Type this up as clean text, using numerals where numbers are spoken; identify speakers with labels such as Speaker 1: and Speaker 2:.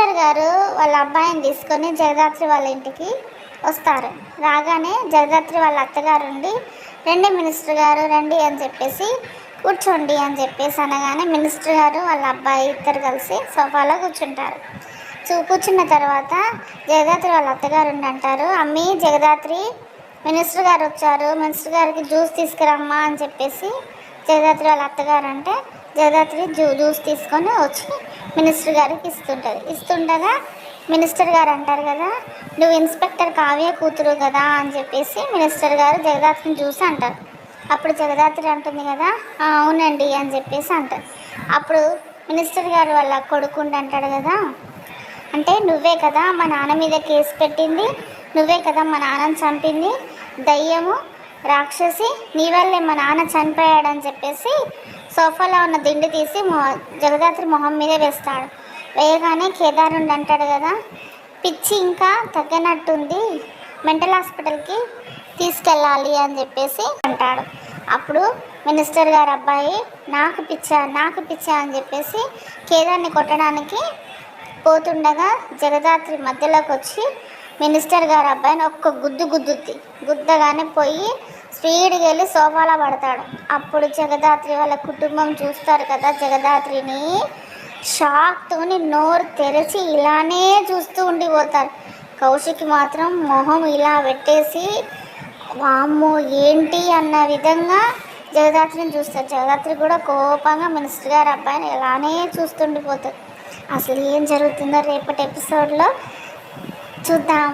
Speaker 1: Minister గారు వాళ్ళ అబ్బాయిని తీసుకొని జగదాత్రి వాళ్ళ ఇంటికి వస్తారు. రాగానే జగదాత్రి వాళ్ళ అత్తగారు ఉండి, రండి మినిస్టర్ గారు రండి అని చెప్పేసి, కూర్చోండి అని చెప్పేసి అనగానే మినిస్టర్ గారు వాళ్ళ అబ్బాయి ఇద్దరు కలిసి సోఫాలో కూర్చుంటారు. కూర్చున్న తర్వాత జగదాత్రి వాళ్ళ అత్తగారు ఉండి అంటారు, అమ్మి జగదాత్రి మినిస్టర్ గారు వచ్చారు, మినిస్టర్ గారికి జ్యూస్ తీసుకురమ్మా అని చెప్పేసి జగదాత్రి వాళ్ళ అత్తగారు అంటే జగదాత్రి జ్యూస్ తీసుకొని వచ్చి మినిస్టర్ గారికి ఇస్తుండగా మినిస్టర్ గారు అంటారు కదా, నువ్వు ఇన్స్పెక్టర్ కావ్య కూతురు కదా అని చెప్పేసి మినిస్టర్ గారు జగదాత్రిని చూసి అంటారు. అప్పుడు జగదాత్రి అంటుంది కదా, అవునండి అని చెప్పేసి అంటారు. అప్పుడు మినిస్టర్ గారు వాళ్ళ కొడుకుండి అంటాడు కదా, అంటే నువ్వే కదా మా నాన్న మీద కేసు పెట్టింది, నువ్వే కదా మా నాన్నని చంపింది, దయ్యము రాక్షసి, నీ వల్లే మా నాన్న చనిపోయాడని చెప్పేసి సోఫాలో ఉన్న దిండు తీసి జగదాత్రి మొహం మీదే వేస్తాడు. వేయగానే కేదారుండి అంటాడు కదా, పిచ్చి ఇంకా తగ్గనట్టుంది, మెంటల్ హాస్పిటల్కి తీసుకెళ్ళాలి అని చెప్పేసి అంటాడు. అప్పుడు మినిస్టర్ గారు అబ్బాయి నాకు పిచ్చా అని చెప్పేసి కేదార్ని కొట్టడానికి పోతుండగా జగదాత్రి మధ్యలోకి వచ్చి మినిస్టర్ గారు అబ్బాయిని ఒక్క గుద్దగానే పోయి స్పీడ్గా వెళ్ళి సోఫాలో పడతాడు. అప్పుడు జగదాత్రి వాళ్ళ కుటుంబం చూస్తారు కదా జగదాత్రిని, షాక్తోని నోరు తెరిచి ఇలానే చూస్తూ ఉండిపోతారు. కౌశిక్ మాత్రం మొహం ఇలా పెట్టేసి వామ్మో ఏంటి అన్న విధంగా జగదాత్రిని చూస్తారు. జగదాత్రి కూడా కోపంగా మినిస్టర్ గారు అబ్బాయిని ఇలానే చూస్తుండిపోతారు. అసలు ఏం జరుగుతుందో రేపటి ఎపిసోడ్లో చూద్దాం.